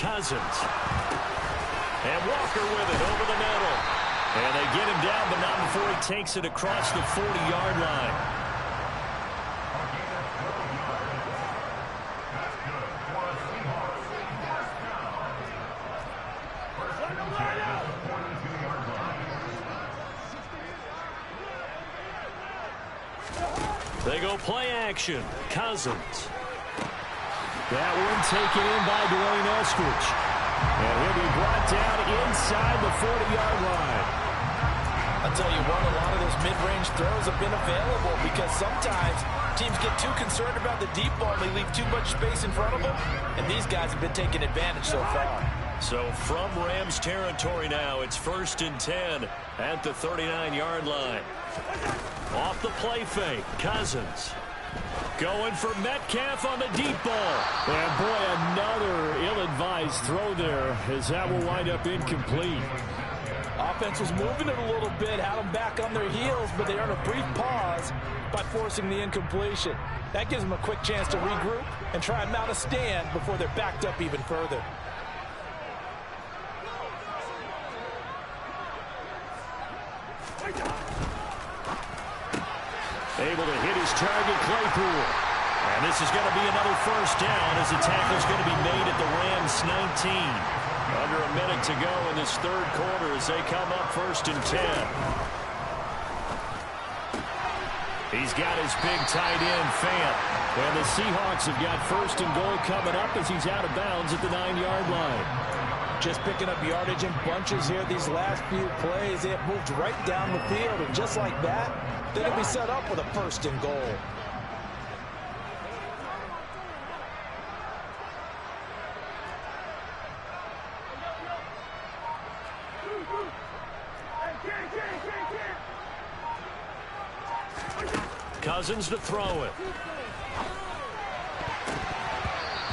Cousins. And Walker with it over the middle. And they get him down, but not before he takes it across the 40-yard line. They go play action. Cousins. That one taken in by Dwayne Eskridge. And he'll be brought down inside the 40-yard line. I'll tell you what, a lot of those mid-range throws have been available because sometimes teams get too concerned about the deep ball and they leave too much space in front of them. And these guys have been taking advantage so far. So from Rams territory now, it's 1st and 10 at the 39-yard line. Off the play fake, Cousins. Going for Metcalf on the deep ball. And boy, another ill-advised throw there as that will wind up incomplete. Offense was moving it a little bit, had them back on their heels, but they earned a brief pause by forcing the incompletion. That gives them a quick chance to regroup and try and mount a stand before they're backed up even further. Able to hit his target, Claypool. And this is going to be another first down as the tackle's going to be made at the Rams 19. Under a minute to go in this third quarter as they come up 1st and 10. He's got his big tight end, Fant. And the Seahawks have got 1st and goal coming up as he's out of bounds at the 9-yard line. Just picking up yardage in bunches here these last few plays. They have moved right down the field, and just like that, they're going to be set up with a 1st and goal. Cousins to throw it.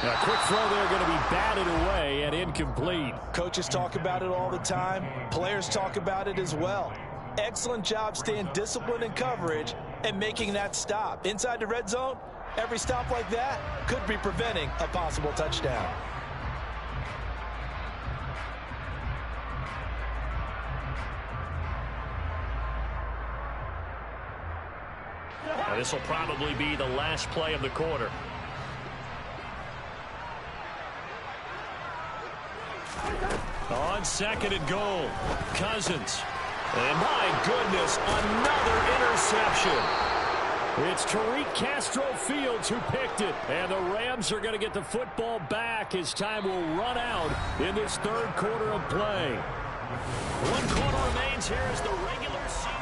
A quick throw there going to be batted away and incomplete. Coaches talk about it all the time. Players talk about it as well. Excellent job staying disciplined in coverage and making that stop. Inside the red zone, every stop like that could be preventing a possible touchdown. This will probably be the last play of the quarter. On 2nd and goal, Cousins. And my goodness, another interception. It's Tariq Castro Fields who picked it. And the Rams are going to get the football back as time will run out in this third quarter of play. 1 quarter remains here as the regular season.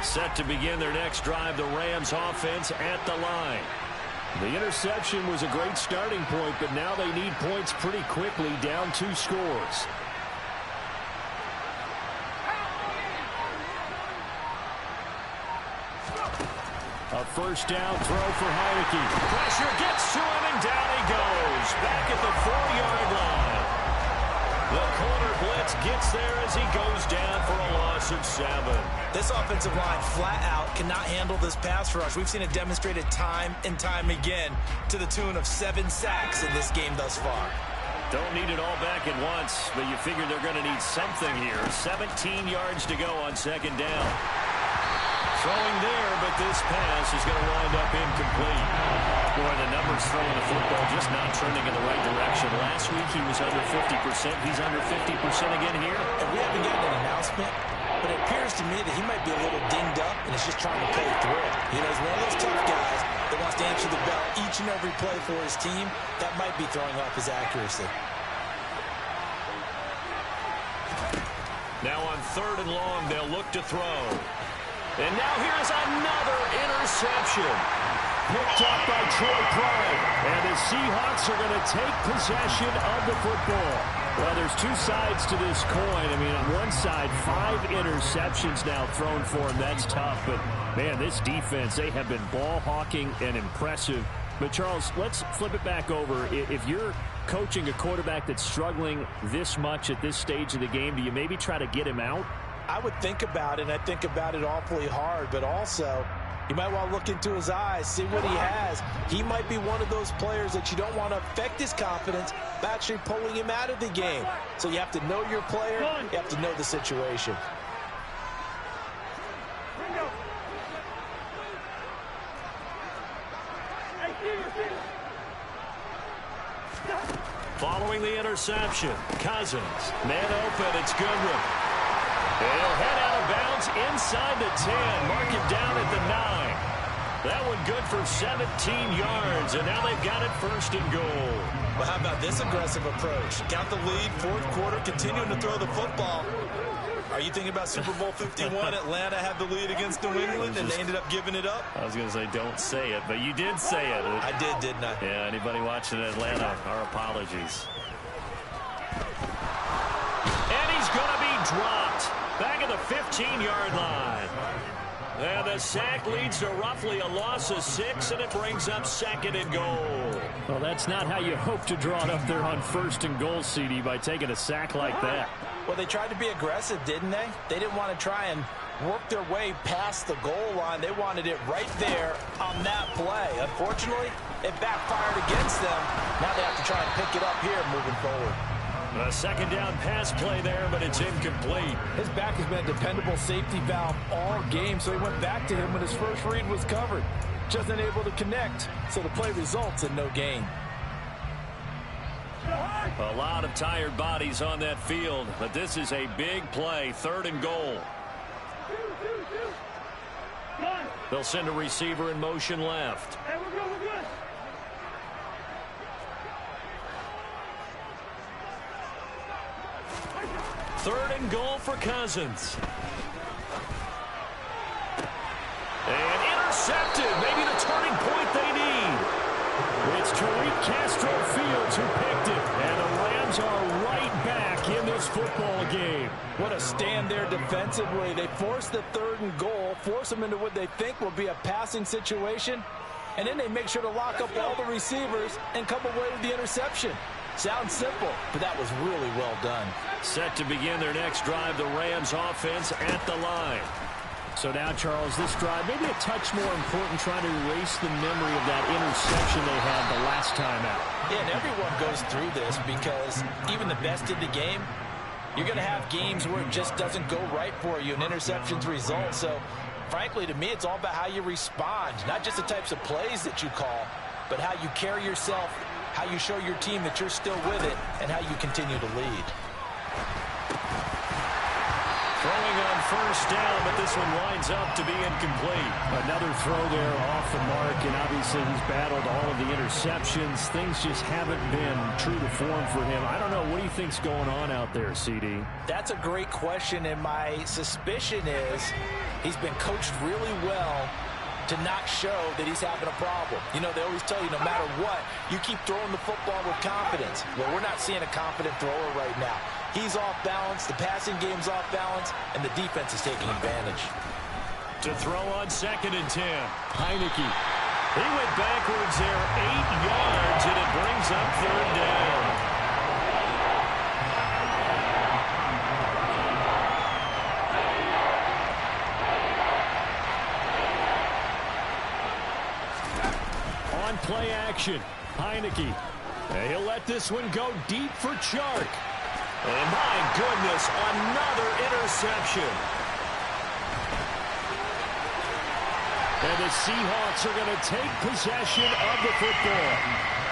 Set to begin their next drive, the Rams offense at the line. The interception was a great starting point, but now they need points pretty quickly, down 2 scores. A first down throw for Heineke. Pressure gets to him, and down he goes. Back at the 4-yard line. The corner blitz gets there as he goes down for a loss of 7. This offensive line flat out cannot handle this pass rush. We've seen it demonstrated time and time again to the tune of 7 sacks in this game thus far. Don't need it all back at once, but you figure they're going to need something here. 17 yards to go on 2nd down. Throwing there, but this pass is going to wind up incomplete. Boy, the numbers throwing the football just not trending in the right direction. Last week he was under 50%. He's under 50% again here. And we haven't gotten an announcement, but it appears to me that he might be a little dinged up and is just trying to play through it. You know, he's one of those tough guys that wants to answer the bell each and every play for his team. That might be throwing off his accuracy. Now on 3rd and long, they'll look to throw. And now here's another interception. Picked up by Troy Pride. And the Seahawks are going to take possession of the football. Well, there's 2 sides to this coin. I mean, on one side, 5 interceptions now thrown for him. That's tough. But, man, this defense, they have been ball hawking and impressive But, Charles, let's flip it back over. If you're coaching a quarterback that's struggling this much at this stage of the game, do you maybe try to get him out? I would think about it, and I think about it awfully hard, but also you might want to look into his eyes, see what he has. He might be one of those players that you don't want to affect his confidence by actually pulling him out of the game. So you have to know your player, you have to know the situation. Following the interception, Cousins, man open, it's Goodwin. He'll head out of bounds inside the 10, mark it down at the 9. That one good for 17 yards, and now they've got it first and goal. Well, how about this aggressive approach? Got the lead, fourth quarter, continuing to throw the football. Are you thinking about Super Bowl 51? Atlanta had the lead against New England, and they ended up giving it up? I was going to say don't say it, but you did say it. I did, didn't I? Yeah, anybody watching Atlanta, our apologies. And he's going to be dropped back at the 15-yard line. And the sack leads to roughly a loss of 6, and it brings up second and goal. Well, that's not how you hope to draw it up there on first and goal, CD, by taking a sack like that. Well, they tried to be aggressive, didn't they? They didn't want to try and work their way past the goal line. They wanted it right there on that play. Unfortunately, it backfired against them. Now they have to try and pick it up here moving forward. A second down pass play there, but it's incomplete. His back has been a dependable safety valve all game, so he went back to him when his first read was covered. Just unable to connect, so the play results in no gain. A lot of tired bodies on that field, but this is a big play, third and goal. They'll send a receiver in motion left. Hey, we're good, we're good. Third and goal for Cousins. And intercepted. Maybe the turning point they need. It's Tariq Castro Fields who picked it. And the Rams are right back in this football game. What a stand there defensively. They force the third and goal, force them into what they think will be a passing situation, and then they make sure to lock up all the receivers and come away with the interception. Sounds simple, but that was really well done. Set to begin their next drive, the Rams offense at the line. So now, Charles, this drive maybe a touch more important, trying to erase the memory of that interception they had the last time out. Yeah, and everyone goes through this because even the best in the game, you're going to have games where it just doesn't go right for you, and interceptions result. So, frankly, to me, it's all about how you respond, not just the types of plays that you call, but how you carry yourself, how you show your team that you're still with it, and how you continue to lead. Throwing on first down, but this one winds up to be incomplete. Another throw there off the mark, and obviously he's battled all of the interceptions. Things just haven't been true to form for him. I don't know. What do you think's going on out there, CD? That's a great question, and my suspicion is he's been coached really well to not show that he's having a problem. You know, they always tell you no matter what, you keep throwing the football with confidence. Well, we're not seeing a confident thrower right now. He's off balance, the passing game's off balance, and the defense is taking advantage. To throw on second and 10, Heineke. He went backwards there 8 yards, and it brings up third down. On play action, Heineke. And he'll let this one go deep for Chark. And my goodness, another interception. And the Seahawks are going to take possession of the football.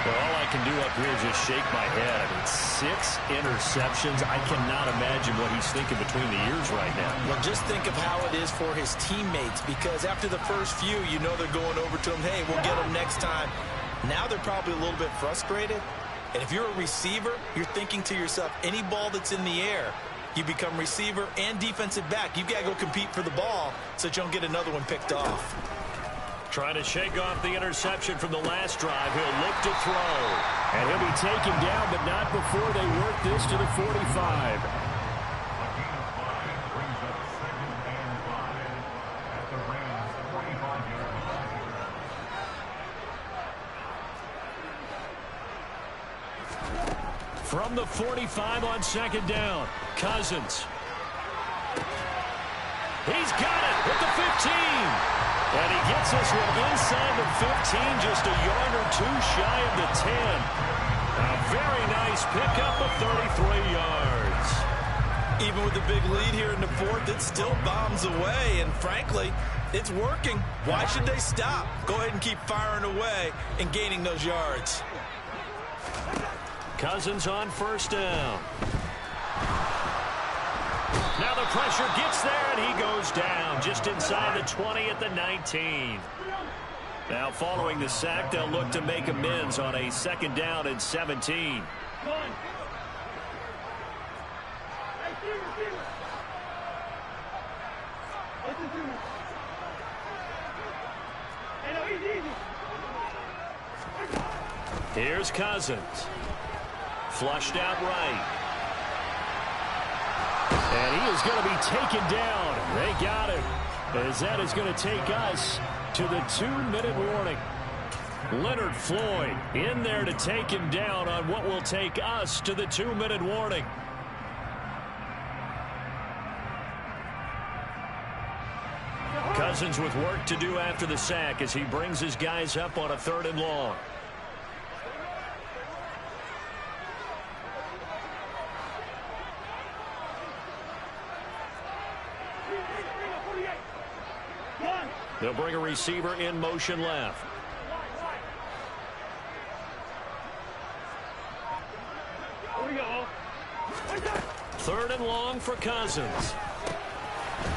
Well, all I can do up here is just shake my head. I mean, 6 interceptions. I cannot imagine what he's thinking between the ears right now. Well, just think of how it is for his teammates, because after the first few, you know they're going over to him, hey, we'll get him next time. Now they're probably a little bit frustrated. And if you're a receiver, you're thinking to yourself, any ball that's in the air, you become receiver and defensive back. You've got to go compete for the ball so that you don't get another one picked off. Trying to shake off the interception from the last drive. He'll look to throw. And he'll be taken down, but not before they work this to the 45. From the 45 on second down, Cousins. He's got it at the 15. And he gets this one inside the 15, just a yard or two shy of the 10. A very nice pickup of 33 yards. Even with the big lead here in the fourth, it still bombs away. And frankly, it's working. Why should they stop? Go ahead and keep firing away and gaining those yards. Cousins on first down. Now the pressure gets there, and he goes down just inside the 20 at the 19. Now following the sack, they'll look to make amends on a second down and 17. Here's Cousins. Flushed out right. And he is going to be taken down. They got him. As that is going to take us to the 2-minute warning. Leonard Floyd in there to take him down on what will take us to the 2-minute warning. Cousins with work to do after the sack as he brings his guys up on a 3rd and long. They'll bring a receiver in motion left. Third and long for Cousins.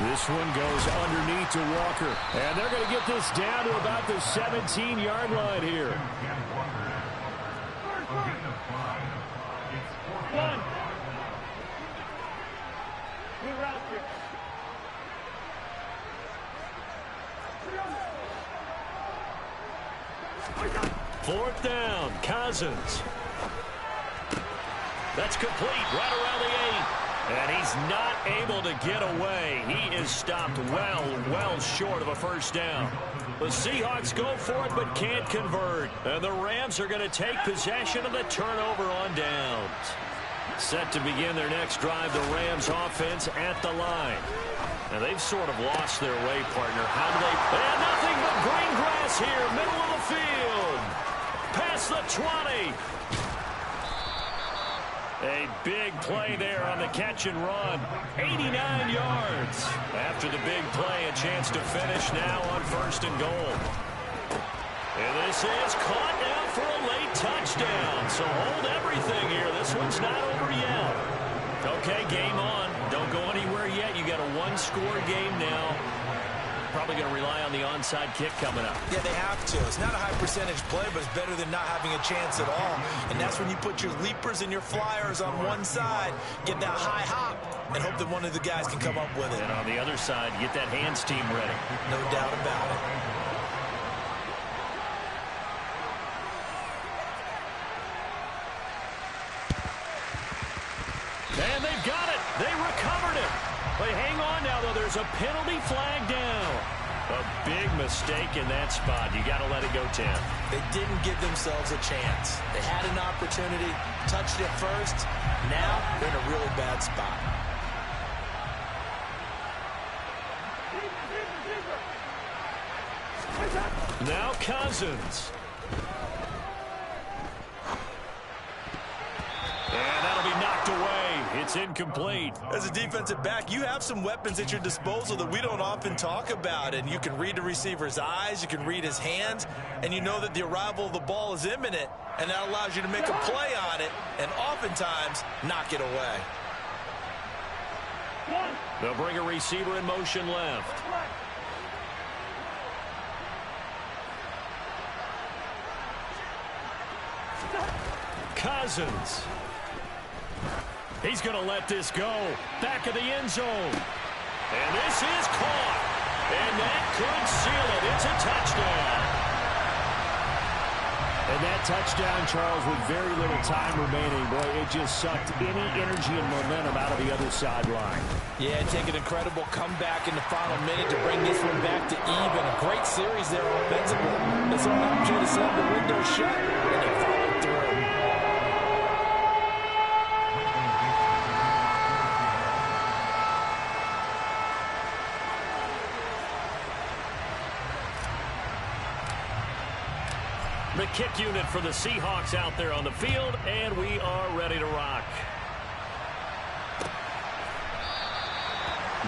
This one goes underneath to Walker. And they're going to get this down to about the 17-yard line here. Fourth down, Cousins. That's complete right around the 8. And he's not able to get away. He is stopped well short of a first down. The Seahawks go for it but can't convert. And the Rams are going to take possession of the turnover on downs. Set to begin their next drive, the Rams offense at the line. And they've sort of lost their way, partner. How do they... And nothing but green grass here, middle of the field. Past the 20. A big play there on the catch and run. 89 yards. After the big play, a chance to finish now on 1st and goal. And this is caught now for a late touchdown. So hold everything here. This one's not over yet. Okay, game on. Don't go anywhere yet. You got a 1-score game now. Probably going to rely on the onside kick coming up. Yeah, they have to. It's not a high percentage play, but it's better than not having a chance at all. And that's when you put your leapers and your flyers on one side, get that high hop, and hope that one of the guys can come up with it. And on the other side, get that hands team ready. No doubt about it. And they've got it. They recovered it. They hang on now, though. There's a penalty flag down. A big mistake in that spot. You got to let it go, Tim. They didn't give themselves a chance. They had an opportunity, touched it first. Now they're in a really bad spot. Now Cousins. And that'll be knocked away. It's incomplete. As a defensive back, you have some weapons at your disposal that we don't often talk about. And you can read the receiver's eyes, you can read his hands, and you know that the arrival of the ball is imminent. And that allows you to make a play on it and oftentimes knock it away. They'll bring a receiver in motion left. Cousins. He's going to let this go. Back of the end zone. And this is caught. And that could seal it. It's a touchdown. And that touchdown, Charles, with very little time remaining, boy, it just sucked any energy and momentum out of the other sideline. Yeah, take an incredible comeback in the final minute to bring this one back to even. A great series there offensively. They saw an opportunity to slam the window shut, and they followed through. The kick unit for the Seahawks out there on the field, and we are ready to rock.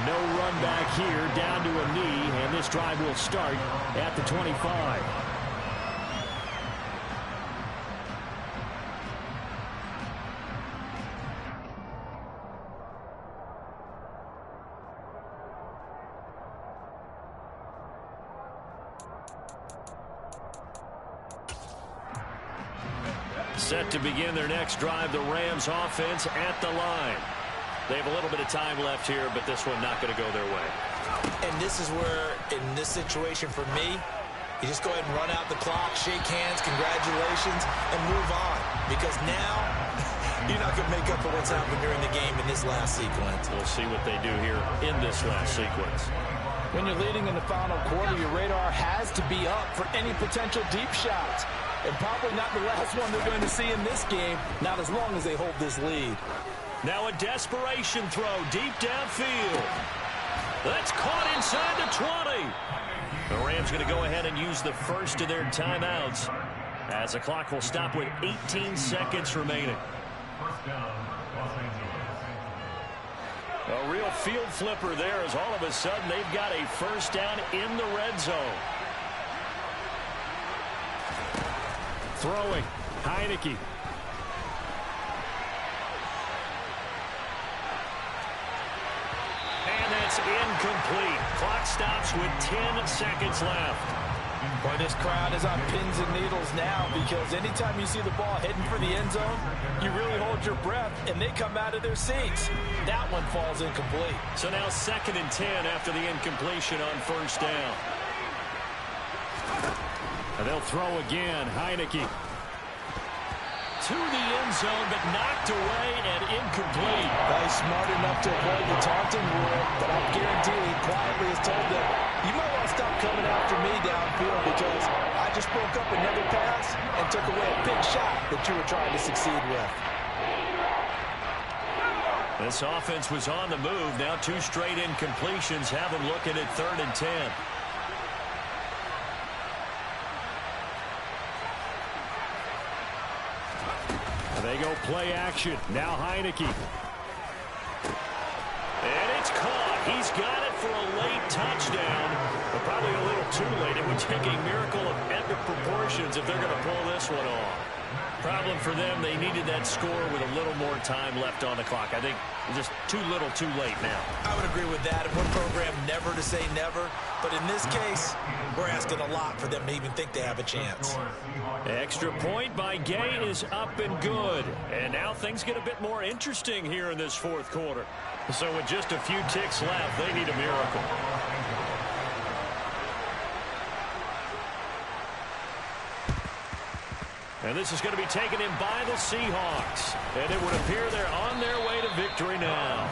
No run back here, down to a knee, and this drive will start at the 25. Set to begin their next drive, the Rams offense at the line. They have a little bit of time left here, but this one not going to go their way. And this is where, in this situation for me, you just go ahead and run out the clock, shake hands, congratulations, and move on. Because now, you're not going to make up for what's happened during the game in this last sequence. We'll see what they do here in this last sequence. When you're leading in the final quarter, your radar has to be up for any potential deep shots. And probably not the last one they're going to see in this game, not as long as they hold this lead. Now a desperation throw deep downfield. That's caught inside the 20. The Rams going to go ahead and use the first of their timeouts as the clock will stop with 18 seconds remaining. A real field flipper there as all of a sudden they've got a first down in the red zone. Throwing, Heineke. And that's incomplete. Clock stops with 10 seconds left. Boy, this crowd is on pins and needles now because anytime you see the ball heading for the end zone, you really hold your breath, and they come out of their seats. That one falls incomplete. So now 2nd and 10 after the incompletion on first down. And they'll throw again, Heineke. To the end zone, but knocked away and incomplete. He's smart enough to avoid the taunting rule, but I guarantee he quietly has told them, you might want to stop coming after me downfield because I just broke up another pass and took away a big shot that you were trying to succeed with. This offense was on the move. Now 2 straight incompletions have them looking at 3rd and 10. They go play action. Now Heineke. And it's caught. He's got it for a late touchdown. But probably a little too late. It would take a miracle of epic proportions if they're going to pull this one off. Problem for them, they needed that score with a little more time left on the clock. I think just too little too late now. I would agree with that. In one program, never to say never. But in this case, we're asking a lot for them to even think they have a chance. Extra point by Gay is up and good. And now things get a bit more interesting here in this 4th quarter. So with just a few ticks left, they need a miracle. And this is going to be taken in by the Seahawks. And it would appear they're on their way to victory now.